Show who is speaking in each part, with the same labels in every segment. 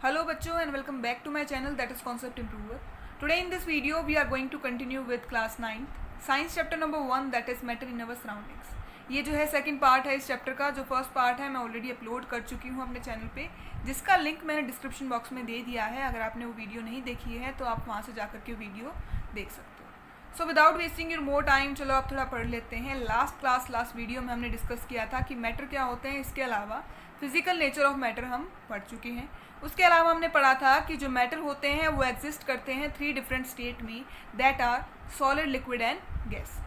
Speaker 1: Hello बच्चों and welcome back to my channel that is Concept Improver. Today in this video we are going to continue with class 9 science chapter number 1 that is matter in our surroundings. ये जो है second part है इस chapter का। जो first part है मैं already upload कर चुकी हूँ अपने चैनल पे, जिसका लिंक मैंने डिस्क्रिप्शन बॉक्स में दे दिया है। अगर आपने वो वीडियो नहीं देखी है तो आप वहाँ से जाकर के वीडियो देख सकते हो। So without wasting your more time चलो आप थोड़ा पढ़ लेते हैं। लास्ट वीडियो में हमने डिस्कस किया था कि मैटर क्या होते हैं, इसके अलावा फिजिकल नेचर ऑफ मैटर हम पढ़ चुके हैं। उसके अलावा हमने पढ़ा था कि जो मैटर होते हैं वो एग्जिस्ट करते हैं 3 डिफरेंट स्टेट में, that are solid, liquid and gas.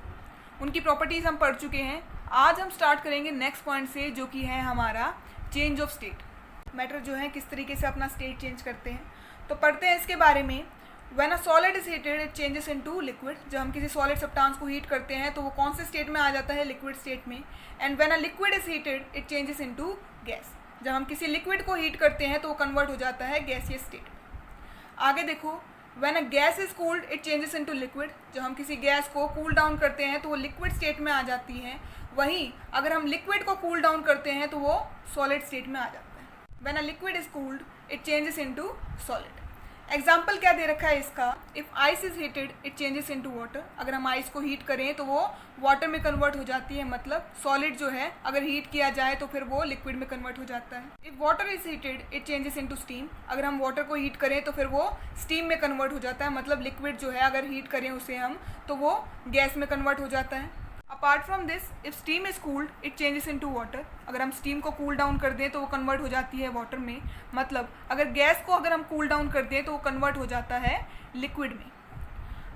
Speaker 1: उनकी प्रॉपर्टीज़ हम पढ़ चुके हैं। आज हम स्टार्ट करेंगे नेक्स्ट पॉइंट से, जो कि है हमारा चेंज ऑफ स्टेट। मैटर जो है किस तरीके से अपना स्टेट चेंज करते हैं, तो पढ़ते हैं इसके बारे में। When a solid is heated it changes into liquid. जब हम किसी सॉलिड सब्सटेंस को हीट करते हैं तो वो कौन से स्टेट में आ जाता है, लिक्विड स्टेट में। And when a liquid is heated it changes into gas. जब हम किसी लिक्विड को हीट करते हैं तो वो कन्वर्ट हो जाता है गैसीय स्टेट। आगे देखो, when a gas is cooled it changes into liquid. जब हम किसी गैस को कूल डाउन करते हैं तो वो लिक्विड स्टेट में आ जाती है। वहीं अगर हम लिक्विड को कूल डाउन करते हैं तो वो सॉलिड स्टेट में आ जाता है। When a liquid is cooled it changes into solid. Example क्या दे रखा है इसका, if ice is heated it changes into water. अगर हम आइस को हीट करें तो वो वाटर में कन्वर्ट हो जाती है, मतलब सॉलिड जो है अगर हीट किया जाए तो फिर वो लिक्विड में कन्वर्ट हो जाता है। If water is heated it changes into steam. अगर हम वाटर को हीट करें तो फिर वो स्टीम में कन्वर्ट हो जाता है, मतलब लिक्विड जो है अगर हीट करें उसे हम तो वो गैस में कन्वर्ट हो जाता है। Apart from this, if steam is cooled it changes into water. अगर हम स्टीम को कूल डाउन कर दें तो वो कन्वर्ट हो जाती है वाटर में, मतलब अगर गैस को अगर हम कूल डाउन कर दें तो वो कन्वर्ट हो जाता है लिक्विड में।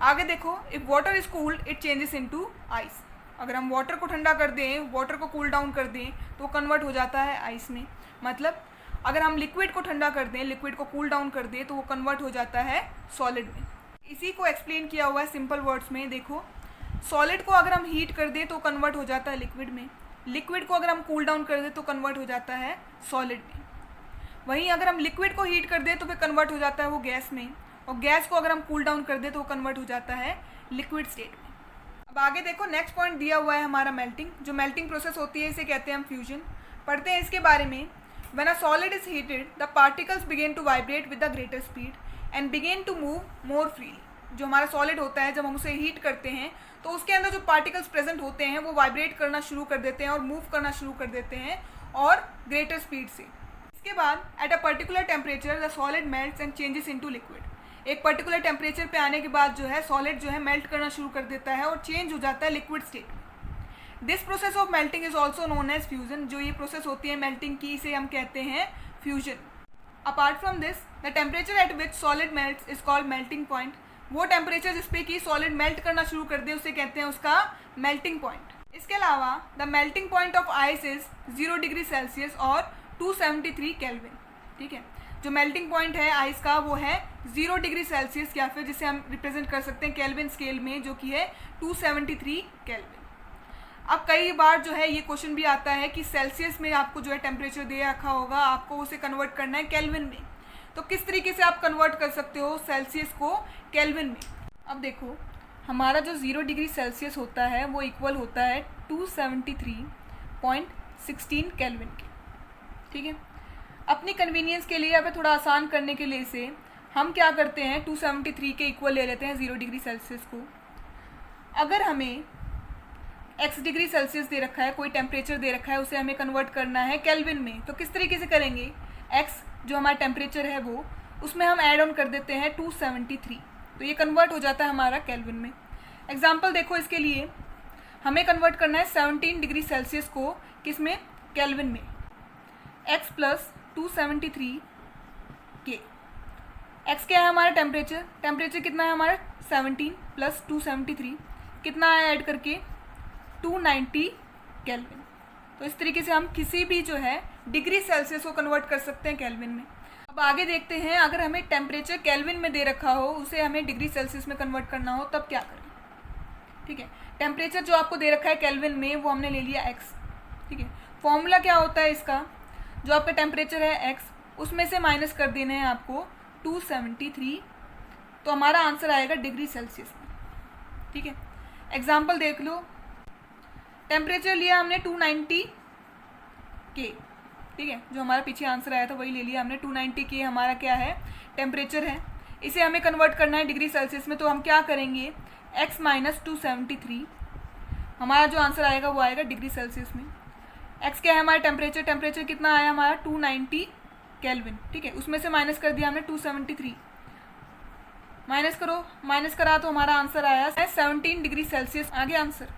Speaker 1: आगे देखो, if water is cooled it changes into ice. अगर हम वाटर को ठंडा कर दें, वाटर को कूल डाउन कर दें तो वो कन्वर्ट हो जाता है आइस में, मतलब अगर हम लिक्विड को ठंडा कर दें, लिक्विड को कूल डाउन कर दें तो वो कन्वर्ट हो जाता है सॉलिड में। इसी को एक्सप्लेन किया हुआ है सिंपल वर्ड्स में। देखो, सॉलिड को अगर हम हीट कर दें तो कन्वर्ट हो जाता है लिक्विड में, लिक्विड को अगर हम कूल डाउन कर दें तो कन्वर्ट हो जाता है सॉलिड में। वहीं अगर हम लिक्विड को हीट कर दें तो फिर कन्वर्ट हो जाता है वो गैस में, और गैस को अगर हम कूल डाउन कर दें तो वो कन्वर्ट हो जाता है लिक्विड स्टेट में। अब आगे देखो, नेक्स्ट पॉइंट दिया हुआ है हमारा मेल्टिंग। जो मेल्टिंग प्रोसेस होती है इसे कहते हैं हम फ्यूजन। पढ़ते हैं इसके बारे में। When a solid is heated the particles begin to vibrate with the greater speed and begin to move more freely. जो हमारा सॉलिड होता है, जब हम उसे हीट करते हैं तो उसके अंदर जो पार्टिकल्स प्रेजेंट होते हैं वो वाइब्रेट करना शुरू कर देते हैं और मूव करना शुरू कर देते हैं, और ग्रेटर स्पीड से। इसके बाद eight a particular temperature the solid melts and changes into liquid. एक पर्टिकुलर टेम्परेचर पे आने के बाद जो है सॉलिड जो है मेल्ट करना शुरू कर देता है और चेंज हो जाता है लिक्विड स्टेट में। This process of melting is also known as fusion. जो ये प्रोसेस होती है मेल्टिंग की, इसे हम कहते हैं fusion. Apart from this, the temperature at which solid melts is called melting point. वो टेम्परेचर जिसपे कि सॉलिड मेल्ट करना शुरू कर दे उसे कहते हैं उसका मेल्टिंग पॉइंट। इसके अलावा the melting point of ice is 0 degree Celsius और 273 केल्विन। ठीक है, जो मेल्टिंग पॉइंट है आइस का वो है 0 डिग्री सेल्सियस, या फिर जिसे हम रिप्रेजेंट कर सकते हैं केल्विन स्केल में, जो कि है 273 केल्विन। अब कई बार जो है ये क्वेश्चन भी आता है कि सेल्सियस में आपको जो है टेम्परेचर दे रखा होगा, आपको उसे कन्वर्ट करना है केल्विन में। तो किस तरीके से आप कन्वर्ट कर सकते हो सेल्सियस को केल्विन में। अब देखो, हमारा जो 0 डिग्री सेल्सियस होता है वो इक्वल होता है 273.16 केल्विन के। ठीक है, अपनी कन्वीनियंस के लिए या फिर थोड़ा आसान करने के लिए इसे हम क्या करते हैं, 273 के इक्वल ले लेते हैं 0 डिग्री सेल्सियस को। अगर हमें x डिग्री सेल्सियस दे रखा है, कोई टेम्परेचर दे रखा है, उसे हमें कन्वर्ट करना है केल्विन में, तो किस तरीके से करेंगे, x जो हमारा टेम्परेचर है वो, उसमें हम ऐड ऑन कर देते हैं 273, तो ये कन्वर्ट हो जाता है हमारा केल्विन में। एग्जाम्पल देखो, इसके लिए हमें कन्वर्ट करना है 17 डिग्री सेल्सियस को किस में, केल्विन में। x प्लस 273 के, x क्या है हमारा टेम्परेचर, टेम्परेचर कितना है हमारा 17 प्लस 273 कितना है ऐड करके 290 केल्विन। तो इस तरीके से हम किसी भी जो है डिग्री सेल्सियस को कन्वर्ट कर सकते हैं केल्विन में। अब आगे देखते हैं, अगर हमें टेम्परेचर केल्विन में दे रखा हो, उसे हमें डिग्री सेल्सियस में कन्वर्ट करना हो, तब क्या करें। ठीक है, टेम्परेचर जो आपको दे रखा है केल्विन में वो हमने ले लिया x। ठीक है, फॉर्मूला क्या होता है इसका, जो आपका टेम्परेचर है x, उसमें से माइनस कर देना है आपको 273, तो हमारा आंसर आएगा डिग्री सेल्सियस में। ठीक है, एग्जाम्पल देख लो, टेम्परेचर लिया हमने 290 के, ठीक है, जो हमारा पीछे आंसर आया था वही ले लिया हमने। 290 के हमारा क्या है, टेम्परेचर है। इसे हमें कन्वर्ट करना है डिग्री सेल्सियस में, तो हम क्या करेंगे, x माइनस 273, हमारा जो आंसर आएगा वो आएगा डिग्री सेल्सियस में। x क्या है हमारा टेम्परेचर, टेम्परेचर कितना आया हमारा 290 केल्विन, ठीक है, उसमें से माइनस कर दिया हमने 273, माइनस करो, माइनस करा तो हमारा आंसर आया 17 डिग्री सेल्सियस आगे आंसर।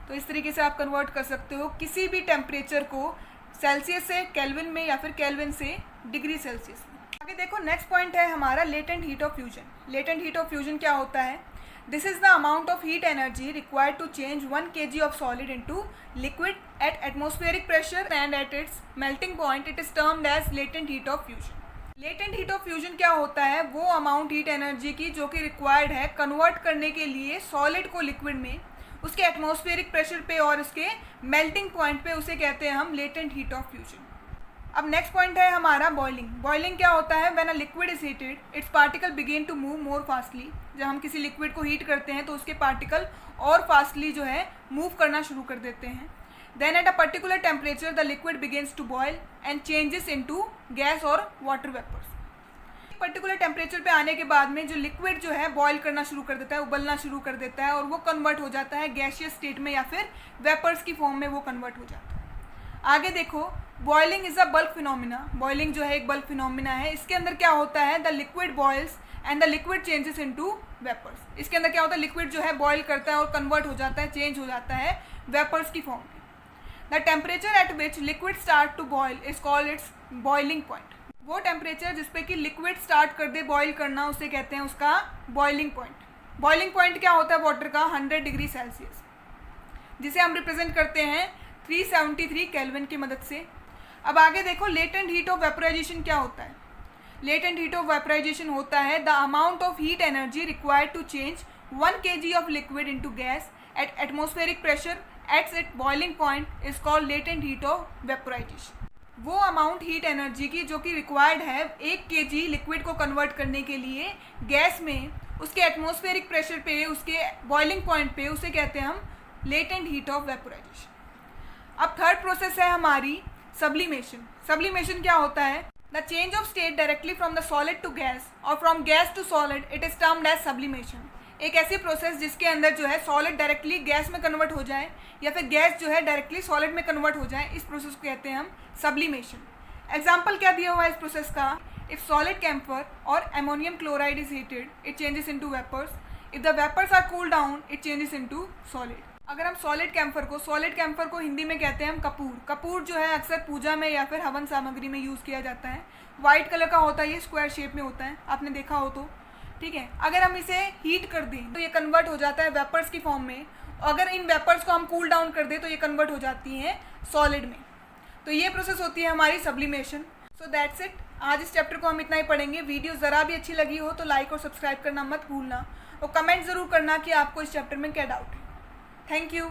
Speaker 1: तो इस तरीके से आप कन्वर्ट कर सकते हो किसी भी टेम्परेचर को सेल्सियस से केल्विन में या फिर केल्विन से डिग्री सेल्सियस में। आगे देखो नेक्स्ट पॉइंट है हमारा latent heat of fusion. Latent heat of fusion क्या होता है, this is the amount of heat energy required to change 1 kg of solid into liquid at atmospheric pressure and at its melting point. It is termed as latent heat of fusion. Latent heat of fusion क्या होता है, वो amount heat energy की जो कि required है convert करने के लिए सॉलिड को लिक्विड में, उसके एटमॉस्फेरिक प्रेशर पे और उसके मेल्टिंग पॉइंट पे, उसे कहते हैं हम लेटेंट हीट ऑफ फ्यूजन। अब नेक्स्ट पॉइंट है हमारा बॉइलिंग। बॉइलिंग क्या होता है, when a liquid is heated its particle begin to move more fastly. जब हम किसी लिक्विड को हीट करते हैं तो उसके पार्टिकल और फास्टली जो है मूव करना शुरू कर देते हैं। Then at a particular temperature the liquid begins to boil and changes into gas और वाटर वेपर्स। पर्टिकुलर टेम्परेचर पे आने के बाद में जो लिक्विड जो है बॉयल करना शुरू कर देता है, उबलना शुरू कर देता है और वो कन्वर्ट हो जाता है गैसियस स्टेट में या फिर वेपर्स की फॉर्म में वो कन्वर्ट हो जाता है। आगे देखो, boiling is a bulk phenomena. Boiling जो है एक बल्क फिनोमिना है। इसके अंदर क्या होता है, the liquid boils and the liquid changes into vapours. इसके अंदर क्या होता है, लिक्विड जो है बॉयल करता है और कन्वर्ट हो जाता है, चेंज हो जाता है वेपर्स की फॉर्म में। The temperature at which liquid start to boil is called its boiling point. वो टेम्परेचर जिसपे कि लिक्विड स्टार्ट कर दे बॉयल करना, उसे कहते हैं उसका बॉइलिंग पॉइंट। बॉइलिंग पॉइंट क्या होता है वाटर का, 100 डिग्री सेल्सियस, जिसे हम रिप्रेजेंट करते हैं 373 केल्विन की मदद से। अब आगे देखो लेटेंट हीट ऑफ वेपराइजेशन क्या होता है। लेटेंट हीट ऑफ वेपराइजेशन होता है the amount of heat energy required to change 1 kg of liquid into gas at atmospheric pressure at its boiling point is called latent heat of vaporisation. वो amount heat energy की जो कि required है 1 kg liquid को convert करने के लिए gas में, उसके एटमॉस्फेरिक प्रेशर पे, उसके बॉइलिंग पॉइंट पे, उसे कहते हैं हम लेटेंट हीट ऑफ वेपराइजेशन। अब थर्ड प्रोसेस है हमारी सब्लिमेशन। सब्लिमेशन क्या होता है, the change of state directly from the solid to gas और from gas to solid, it is termed as sublimation. एक ऐसी प्रोसेस जिसके अंदर जो है सॉलिड डायरेक्टली गैस में कन्वर्ट हो जाए या फिर गैस जो है डायरेक्टली सॉलिड में कन्वर्ट हो जाए, इस प्रोसेस को कहते हैं हम सब्लिमेशन। एग्जाम्पल क्या दिया हुआ है इस प्रोसेस का, इफ सॉलिड कैम्फर और ammonium chloride is heated it changes into vapours, if the vapours are cool down it changes into solid. अगर हम सॉलिड कैम्फर को हिंदी में कहते हैं हम कपूर। कपूर जो है अक्सर पूजा में या फिर हवन सामग्री में यूज़ किया जाता है। वाइट कलर का होता है, ये स्क्वायर शेप में होता है, आपने देखा हो तो, ठीक है। अगर हम इसे हीट कर दें तो ये कन्वर्ट हो जाता है वेपर्स की फॉर्म में। अगर इन वेपर्स को हम कूल डाउन कर दें तो ये कन्वर्ट हो जाती हैं सॉलिड में। तो ये प्रोसेस होती है हमारी सब्लिमेशन। So that's it. आज इस चैप्टर को हम इतना ही पढ़ेंगे। वीडियो ज़रा भी अच्छी लगी हो तो लाइक और सब्सक्राइब करना मत भूलना और कमेंट ज़रूर करना कि आपको इस चैप्टर में क्या डाउट है। Thank you.